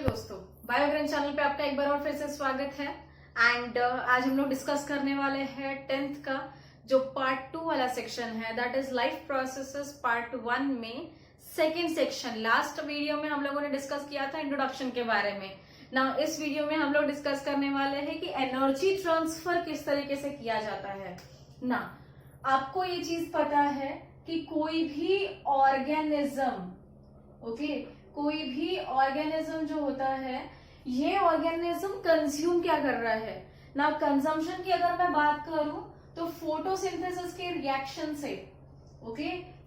दोस्तों, बायोग्रेन चैनल पे आपका एक बार और फिर से स्वागत है। एंड आज हम लोग डिस्कस करने वाले हैं 10th का जो पार्ट 2 वाला सेक्शन है, that is life processes part 1 में सेकेंड सेक्शन। लास्ट वीडियो में हम लोगों ने डिस्कस किया था इंट्रोडक्शन के बारे में। ना इस वीडियो में हम लोग डिस्कस करने वाले हैं कि एनर्जी ट्रांसफर किस तरीके से किया जाता है। ना आपको ये चीज पता है कि कोई भी ऑर्गेनिज्म कोई भी ऑर्गेनिज्म जो होता है, ये ऑर्गेनिज्म कंज्यूम क्या कर रहा है ना। कंजम्पशन की अगर मैं बात करूं तो फोटोसिंथेसिस के रिएक्शन से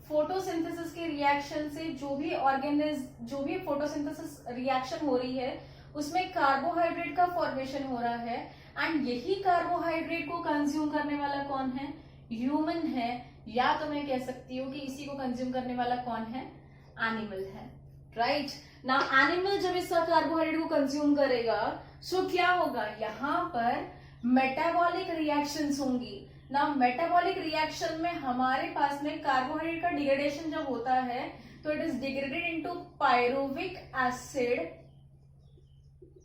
फोटोसिंथेसिस के रिएक्शन से जो भी फोटोसिंथेसिस रिएक्शन हो रही है उसमें कार्बोहाइड्रेट का फॉर्मेशन हो रहा है। एंड यही कार्बोहाइड्रेट को कंज्यूम करने वाला कौन है? ह्यूमन है, या तो मैं कह सकती हूँ कि इसी को कंज्यूम करने वाला कौन है? एनिमल है, राइट ना। एनिमल जब इसका कार्बोहाइड्रेट को कंज्यूम करेगा सो क्या होगा? यहाँ पर मेटाबॉलिक रिएक्शंस होंगी ना। मेटाबॉलिक रिएक्शन में हमारे पास में कार्बोहाइड्रेट का डिग्रेडेशन जब होता है तो it is degraded into pyruvic acid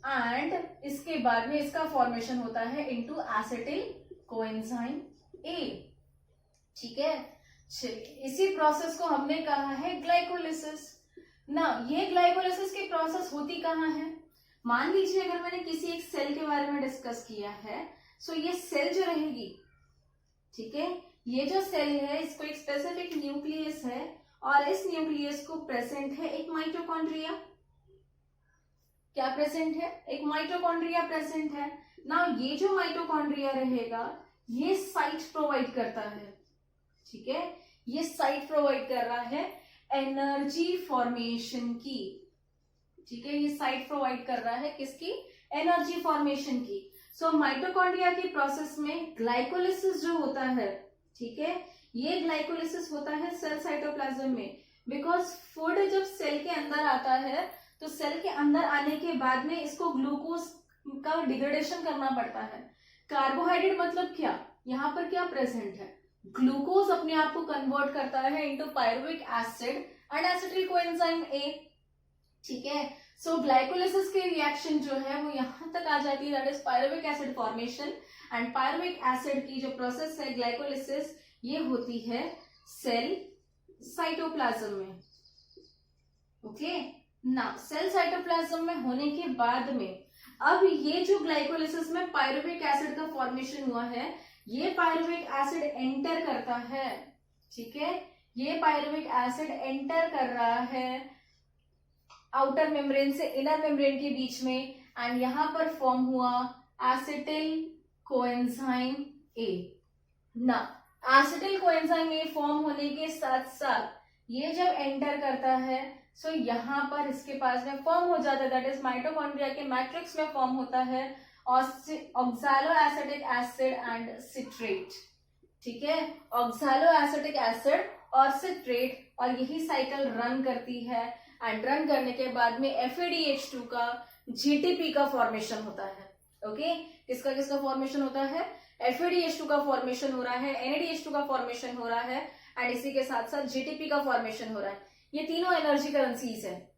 and इसके बाद में इसका फॉर्मेशन होता है इनटू एसिटिल कोएंजाइम ए। ठीक है, चलिए इसी प्रोसेस को हमने कहा है ग्लाइकोलिसिस ना। ये ग्लाइकोलिसिस की प्रोसेस होती कहाँ है? मान लीजिए अगर मैंने किसी एक सेल के बारे में डिस्कस किया है, सो ये सेल जो रहेगी, ठीक है, ये जो सेल है इसको एक स्पेसिफिक न्यूक्लियस है और इस न्यूक्लियस को प्रेजेंट है एक माइटोकॉन्ड्रिया। क्या प्रेजेंट है? एक माइटोकॉन्ड्रिया प्रेजेंट है ना। ये जो माइटोकॉन्ड्रिया रहेगा ये साइट प्रोवाइड करता है, ठीक है, ये साइट प्रोवाइड कर रहा है एनर्जी फॉर्मेशन की। ठीक है, ये साइट प्रोवाइड कर रहा है किसकी? एनर्जी फॉर्मेशन की। सो माइटोकॉन्ड्रिया की प्रोसेस में ग्लाइकोलिसिस जो होता है, ठीक है, ये ग्लाइकोलिसिस होता है सेल साइटोप्लाज्म में। बिकॉज फूड जब सेल के अंदर आता है तो सेल के अंदर आने के बाद में इसको ग्लूकोज का डिग्रेडेशन करना पड़ता है। कार्बोहाइड्रेट मतलब क्या? यहाँ पर क्या प्रेजेंट है? ग्लूकोज अपने आप को कन्वर्ट करता है into pyruvic acid and acetyl coenzyme A. ठीक है, सो ग्लाइकोलिसिस के रिएक्शन जो है वो यहां तक आ जाती है, that is pyruvic acid formation. And pyruvic acid की जो प्रोसेस है ग्लाइकोलिसिस, ये होती है सेल साइटोप्लाज्म में। ओके ना, सेल साइटोप्लाज्म में होने के बाद में अब ये जो ग्लाइकोलिसिस में पायरुविक एसिड का फॉर्मेशन हुआ है, ये पायरुविक एसिड एंटर करता है। ठीक है, ये पायरुविक एसिड एंटर कर रहा है आउटर मेम्ब्रेन से इनर मेम्ब्रेन के बीच में एंड यहां पर फॉर्म हुआ एसिटिल कोएंजाइम ए ना। एसिटिल कोएंजाइम ए फॉर्म होने के साथ साथ ये जब एंटर करता है सो यहां पर इसके पास में फॉर्म हो जाता है, दैट इज माइटोकॉन्ड्रिया के मैट्रिक्स में फॉर्म होता है ऑक्सैलोएसिटिक एसिड एंड सिट्रेट। ठीक है, ऑक्सैलोएसिटिक एसिड और सिट्रेट, और यही साइकिल रन करती है एंड रन करने के बाद में FADH2 का GTP का फॉर्मेशन होता है। ओके, किसका किसका फॉर्मेशन होता है? FADH2 का फॉर्मेशन हो रहा है, NADH2 का फॉर्मेशन हो रहा है एंड इसी के साथ साथ GTP का फॉर्मेशन हो रहा है। ये तीनों एनर्जी करेंसीज है।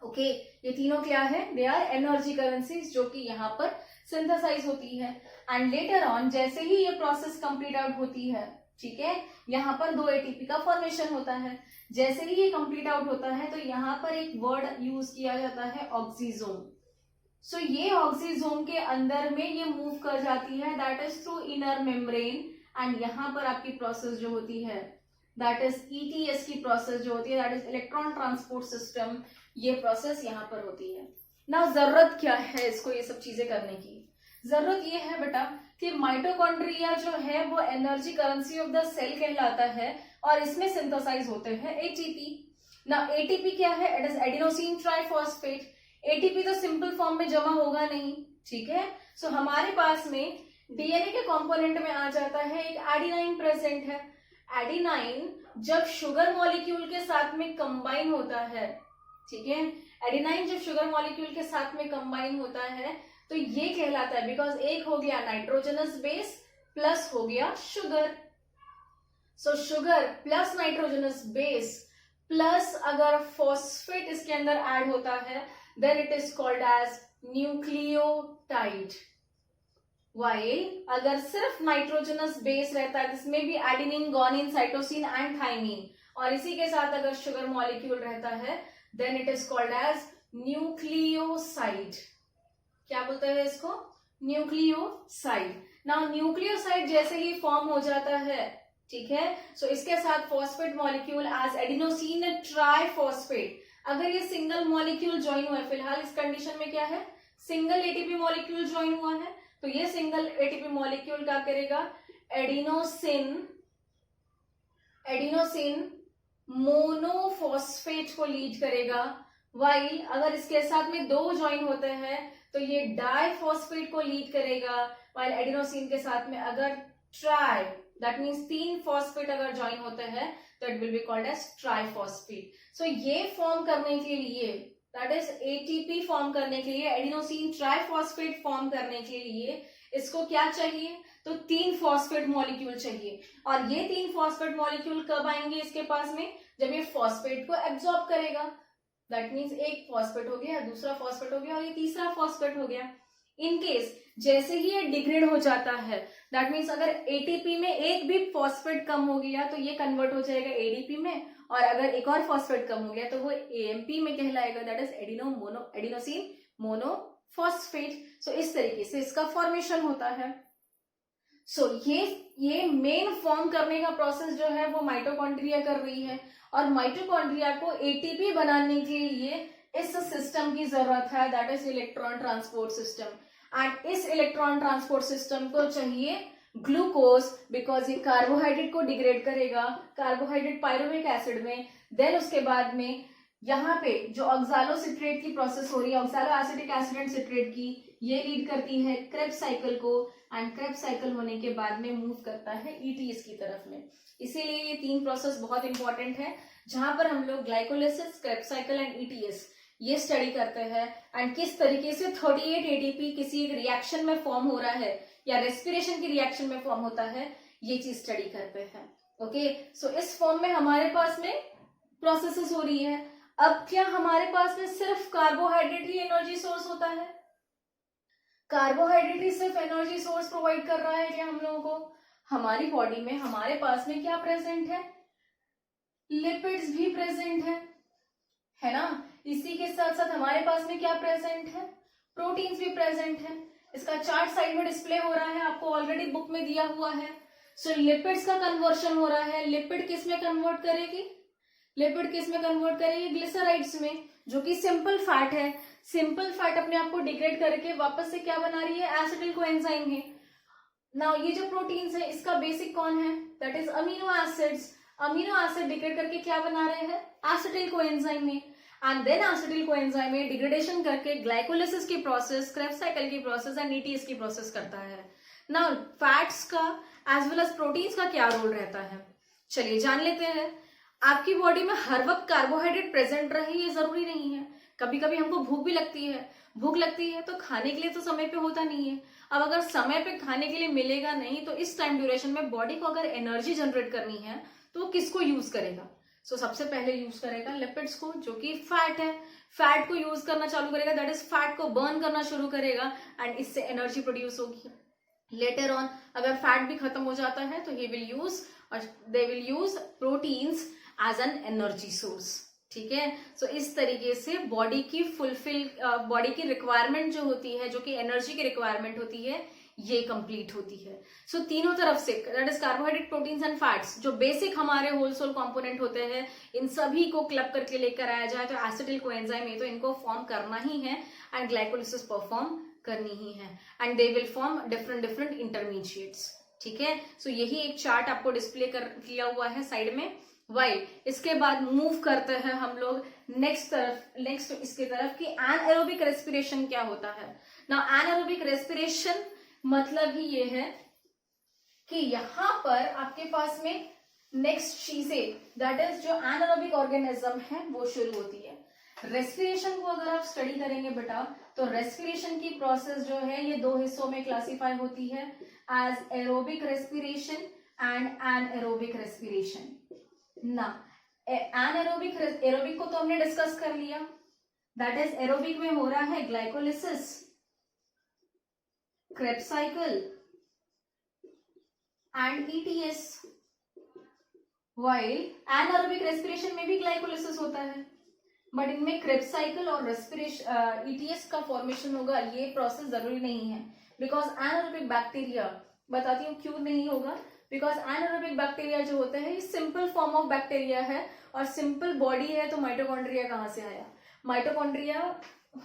ओके, ये तीनों क्या है? दे आर एनर्जी करेंसीज जो कि यहाँ पर सिंथेसाइज होती है। एंड लेटर ऑन जैसे ही ये प्रोसेस कंप्लीट आउट होती है, ठीक है, यहाँ पर 2 ATP का फॉर्मेशन होता है। जैसे ही ये कंप्लीट आउट होता है तो यहाँ पर एक वर्ड यूज किया जाता है ऑक्सीजोम। सो ये ऑक्सीजोम के अंदर में ये मूव कर जाती है, that is through inner membrane. And यहाँ पर आपकी प्रोसेस जो होती है दैट इज ETS की प्रोसेस जो होती है, that is electron transport system, ये प्रोसेस यहाँ पर होती है ना। जरूरत क्या है इसको ये सब चीजें करने की? जरूरत ये है बेटा कि माइटोकॉन्ड्रिया जो है वो energy currency of the cell कहलाता है और इसमें सिंथेसाइज होते हैं ATP ना। ATP क्या है? It is adenosine triphosphate. ATP तो सिंपल फॉर्म में जमा होगा नहीं, ठीक है। सो हमारे पास में DNA के कंपोनेंट में आ जाता है एक एडिनाइन प्रेजेंट है। एडिनाइन जब शुगर मॉलिक्यूल के साथ में कंबाइन होता है, ठीक है, एडिनाइन जब शुगर मॉलिक्यूल के साथ में कंबाइन होता है तो ये कहलाता है, बिकॉज एक हो गया नाइट्रोजनस बेस प्लस हो गया शुगर। सो sugar plus nitrogenous base plus अगर फॉस्फेट इसके अंदर ऐड होता है then it is called as nucleotide. while अगर सिर्फ नाइट्रोजनस बेस रहता है, इसमें भी adenine, guanine, cytosine and thymine, और इसी के साथ अगर शुगर मॉलिक्यूल रहता है, then it is called as nucleoside. क्या बोलते हैं इसको? न्यूक्लियोसाइड. नाउ न्यूक्लियोसाइड जैसे ही फॉर्म हो जाता है, ठीक है, सो इसके साथ phosphate molecule as adenosine triphosphate. अगर ये सिंगल मॉलिक्यूल ज्वाइन हुआ है, फिलहाल इस कंडीशन में क्या है, सिंगल एटीपी मॉलिक्यूल ज्वाइन हुआ है, तो ये सिंगल एटीपी मॉलिक्यूल क्या करेगा, एडिनोसिन मोनोफॉस्फेट को लीड करेगा. वाइल अगर इसके साथ में दो ज्वाइन होते हैं तो ये डाइफॉस्फेट को लीड करेगा. वाइल एडिनोसिन के साथ में अगर ट्राई, दैट मीन्स 3 फॉस्फेट अगर ज्वाइन होते हैं तो it will be called as triphosphate. So ये फॉर्म करने के लिए, दैट इज एटीपी फॉर्म करने के लिए, एडिनोसिन ट्राइफॉस्फेट फॉर्म करने के लिए इसको क्या चाहिए, तो 3 फॉस्फेट मॉलिक्यूल चाहिए. और ये 3 फॉस्फेट मॉलिक्यूल कब आएंगे इसके पास में, जब ये फॉस्फेट को एब्सॉर्ब करेगा. दैट मीन्स एक फॉस्फेट हो गया, दूसरा फॉस्फेट हो गया और ये तीसरा फॉस्फेट हो गया. इन केस जैसे ही ये डिग्रेड हो जाता है, दैट मीन्स अगर एटीपी में एक भी फॉस्फेट कम हो गया तो ये कन्वर्ट हो जाएगा एडीपी में, और अगर एक और फॉस्फेट कम हो गया तो वो एएमपी में कहलाएगा, दैट इज एडिनोसिन मोनोफॉस्फेट. सो इस तरीके से इसका फॉर्मेशन होता है. सो ये मेन फॉर्म करने का प्रोसेस जो है वो माइटोकॉन्ड्रिया कर रही है, और माइटोकॉन्ड्रिया को एटीपी बनाने के लिए इस सिस्टम की जरूरत है, that is electron transport system. And इस इलेक्ट्रॉन ट्रांसपोर्ट सिस्टम को चाहिए ग्लूकोज, बिकॉज ये कार्बोहाइड्रेट को डिग्रेड करेगा, कार्बोहाइड्रेट पायरुविक एसिड में. देन उसके बाद में यहाँ पे जो ऑक्सालोसिट्रेट की प्रोसेस हो रही है, oxalo acetic acid and citrate की, ये लीड करती है क्रेब्स साइकिल को, एंड क्रेब्स साइकिल होने के बाद में मूव करता है ईटीएस की तरफ में. इसीलिए ये 3 प्रोसेस बहुत इंपॉर्टेंट है, जहां पर हम लोग glycolysis, Krebs cycle and ETS ये स्टडी करते हैं, एंड किस तरीके से 38 एटीपी किसी एक रिएक्शन में फॉर्म हो रहा है या रेस्पिरेशन की रिएक्शन में फॉर्म होता है, ये चीज स्टडी करते हैं. ओके, सो इस फॉर्म में हमारे पास में प्रोसेसेस हो रही है. अब क्या हमारे पास में सिर्फ कार्बोहाइड्रेट ही एनर्जी सोर्स होता है? कार्बोहाइड्रेट ही सिर्फ एनर्जी सोर्स प्रोवाइड कर रहा है क्या हम लोगों को? हमारी बॉडी में हमारे पास में क्या प्रेजेंट है? लिपिड्स भी प्रेजेंट है ना. इसी के साथ साथ हमारे पास में क्या प्रेजेंट है? प्रोटीन्स भी प्रेजेंट है. इसका चार्ट साइड में डिस्प्ले हो रहा है, आपको ऑलरेडी बुक में दिया हुआ है. सो लिपिड्स का कन्वर्शन हो रहा है. लिपिड किस में कन्वर्ट करेगी? लिपिड किस में कन्वर्ट करेगी? ग्लिसराइड्स में, जो कि सिंपल फैट है. सिंपल फैट अपने आप को डिग्रेड करके वापस से क्या बना रही है? एसिटिल कोएंजाइम है. नाउ ये जो प्रोटीन्स है इसका बेसिक कौन है? That is amino acids. Amino acid degrade करके क्या बना रहे हैं? एसिटिल कोएंजाइम में. एंड देन एसिटिल कोएंजाइम में डिग्रेडेशन करके ग्लाइकोलिसिस की प्रोसेस, क्रेब्स साइकिल की प्रोसेस एंड ईटीएस की प्रोसेस करता है. नाउ फैट्स का एज वेल एज प्रोटीन्स का क्या रोल रहता है, चलिए जान लेते हैं. आपकी बॉडी में हर वक्त कार्बोहाइड्रेट प्रेजेंट रहे ये जरूरी नहीं है. कभी कभी हमको भूख भी लगती है. भूख लगती है तो खाने के लिए तो समय पे होता नहीं है. अब अगर समय पे खाने के लिए मिलेगा नहीं तो इस टाइम ड्यूरेशन में बॉडी को अगर एनर्जी जनरेट करनी है तो वो किसको यूज करेगा? सो सबसे पहले यूज करेगा लिपिड्स को, जो कि फैट है. फैट को यूज करना चालू करेगा, दैट इज फैट को बर्न करना शुरू करेगा, एंड इससे एनर्जी प्रोड्यूस होगी. लेटर ऑन अगर फैट भी खत्म हो जाता है तो ही विल यूज और they will use proteins as an energy source. ठीक है, सो इस तरीके से बॉडी की रिक्वायरमेंट जो होती है, जो कि एनर्जी की रिक्वायरमेंट होती है, ये कंप्लीट होती है. सो तीनों तरफ से, that is carbohydrate, proteins and fats, जो बेसिक हमारे होल सोल कंपोनेंट होते हैं, इन सभी को क्लब करके लेकर आया जाए तो एसिटिल कोएंजाइम है, तो इनको फॉर्म करना ही है एंड ग्लाइकोलिसिस परफॉर्म करनी ही है, and they will form different intermediates. ठीक है, सो यही एक चार्ट आपको डिस्प्ले किया हुआ है साइड में. वाइल इसके बाद मूव करते हैं हम लोग नेक्स्ट इसके तरफ कि एनाएरोबिक रेस्पिरेशन क्या होता है. ना एनाएरोबिक रेस्पिरेशन मतलब ही ये है कि यहां पर आपके पास में नेक्स्ट चीजें, दैट इज जो एनाएरोबिक ऑर्गेनिज्म है वो शुरू होती है. रेस्पिरेशन को अगर आप स्टडी करेंगे बेटा तो रेस्पिरेशन की प्रोसेस जो है ये 2 हिस्सों में क्लासिफाई होती है, as aerobic respiration and anaerobic respiration. ना एरोबिक को तो हमने डिस्कस कर लिया, दैट इज एरोबिक में हो रहा है glycolysis, Krebs cycle and ETS, while anaerobic respiration में भी ग्लाइकोलिसिस होता है, बट इनमें क्रेब्स साइकिल और रेस्पिरेशन ईटीएस का फॉर्मेशन होगा, ये प्रोसेस जरूरी नहीं है, बिकॉज एनारोबिक बैक्टीरिया, बताती हूँ क्यों नहीं होगा, बिकॉज एनारोबिक बैक्टीरिया जो होता है ये सिंपल फॉर्म ऑफ बैक्टीरिया है, और सिंपल बॉडी है, तो माइटोकॉन्ड्रिया कहाँ से आया? माइटोकॉन्ड्रिया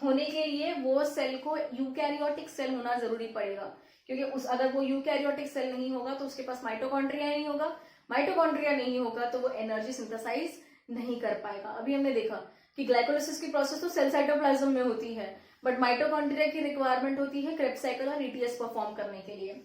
होने के लिए वो सेल को यूकैरियोटिक सेल होना जरूरी पड़ेगा, क्योंकि उस अगर वो यूकैरियोटिक सेल नहीं होगा तो उसके पास माइटोकॉन्ड्रिया नहीं होगा, माइटोकॉन्ड्रिया नहीं होगा तो वो एनर्जी सिंथेसाइज नहीं कर पाएगा। अभी हमने देखा कि ग्लाइकोलिसिस की प्रोसेस तो सेल साइटोप्लाज्म में होती है, बट माइटोकॉन्ड्रिया की रिक्वायरमेंट होती है क्रेब्स साइकिल और ईटीएस परफॉर्म करने के लिए।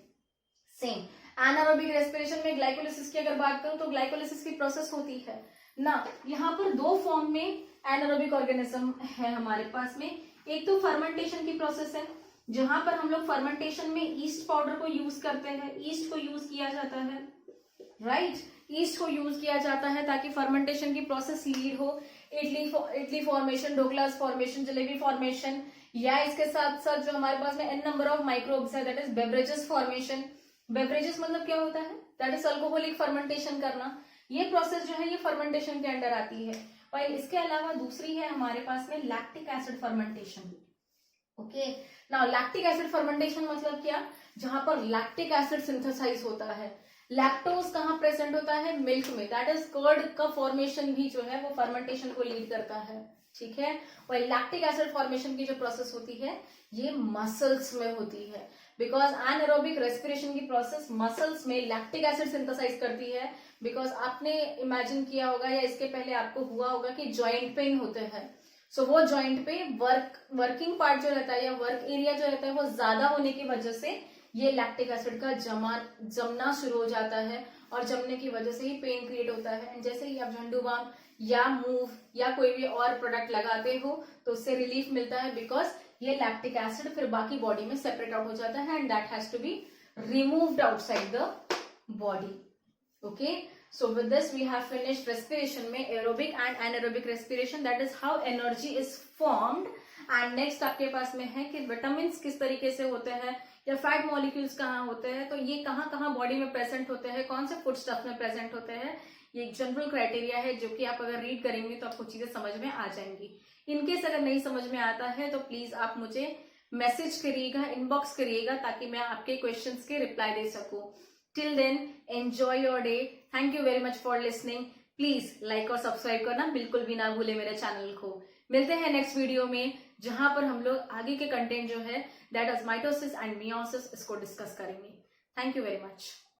सेम एनारोबिक रेस्पिरेशन में ग्लाइकोलिसिस की अगर बात करूं तो ग्लाइकोलिसिस की प्रोसेस होती है ना, यहाँ पर दो फॉर्म में एनारोबिक ऑर्गेनिज्म है हमारे पास में। एक तो फर्मेंटेशन की प्रोसेस है, जहां पर हम लोग फर्मेंटेशन में ईस्ट पाउडर को यूज करते हैं, ईस्ट को यूज किया जाता है, राइट, ईस्ट को यूज किया जाता है ताकि फर्मेंटेशन की प्रोसेस लीड हो, idli formation, dhoklas formation, jalebi formation, या इसके साथ साथ जो हमारे पास में एन नंबर ऑफ माइक्रोब्स है, that is beverages formation. Beverages मतलब क्या होता है? दैट इज अल्कोहलिक फर्मेंटेशन करना। ये प्रोसेस जो है ये फर्मेंटेशन के अंडर आती है। और इसके अलावा दूसरी है हमारे पास में lactic acid fermentation. Okay, now lactic acid fermentation मतलब क्या? जहां पर लैक्टिक एसिड सिंथेसाइज होता है। लैक्टोज कहाँ प्रेजेंट होता है? मिल्क में, दैट इज कर्ड का फॉर्मेशन भी जो है वो फर्मेंटेशन को लीड करता है, ठीक है। और लैक्टिक एसिड फॉर्मेशन की जो प्रोसेस होती है ये मसल्स में होती है, बिकॉज एनारोबिक रेस्पिरेशन की प्रोसेस मसल्स में लैक्टिक एसिड सिंथेसाइज करती है। बिकॉज आपने इमेजिन किया होगा या इसके पहले आपको हुआ होगा कि जॉइंट पेन होते हैं, सो वो जॉइंट पे वर्किंग पार्ट जो रहता है या वर्क एरिया जो रहता है वो ज्यादा होने की वजह से ये लैक्टिक एसिड का जमना शुरू हो जाता है, और जमने की वजह से ही पेन क्रिएट होता है। एंड जैसे ही आप झंडू बाम या मूव या कोई भी और प्रोडक्ट लगाते हो तो उससे रिलीफ मिलता है, बिकॉज ये लैक्टिक एसिड फिर बाकी बॉडी में सेपरेट आउट हो जाता है and that has to be removed outside the body. Okay, so with this we have finished respiration में aerobic and anaerobic respiration, that is how energy is formed। and next आपके पास में है कि vitamins किस तरीके से होते हैं या फैट मॉलिक्यूल्स कहाँ होते हैं, तो ये कहाँ कहाँ बॉडी में प्रेजेंट होते हैं, कौन से फूड स्टफ में प्रेजेंट होते हैं। ये एक जनरल क्राइटेरिया है जो कि आप अगर रीड करेंगे तो आपको चीजें समझ में आ जाएंगी। इनकेस अगर नहीं समझ में आता है तो प्लीज आप मुझे मैसेज करिएगा, इनबॉक्स करिएगा, ताकि मैं आपके क्वेश्चंस के रिप्लाई दे सकूं। Till then enjoy your day, thank you very much for listening. Please like और सब्सक्राइब करना बिल्कुल भी ना भूले मेरे चैनल को। मिलते हैं नेक्स्ट वीडियो में, जहां पर हम लोग आगे के कंटेंट जो है that is mitosis and meiosis इसको डिस्कस करेंगे। Thank you very much.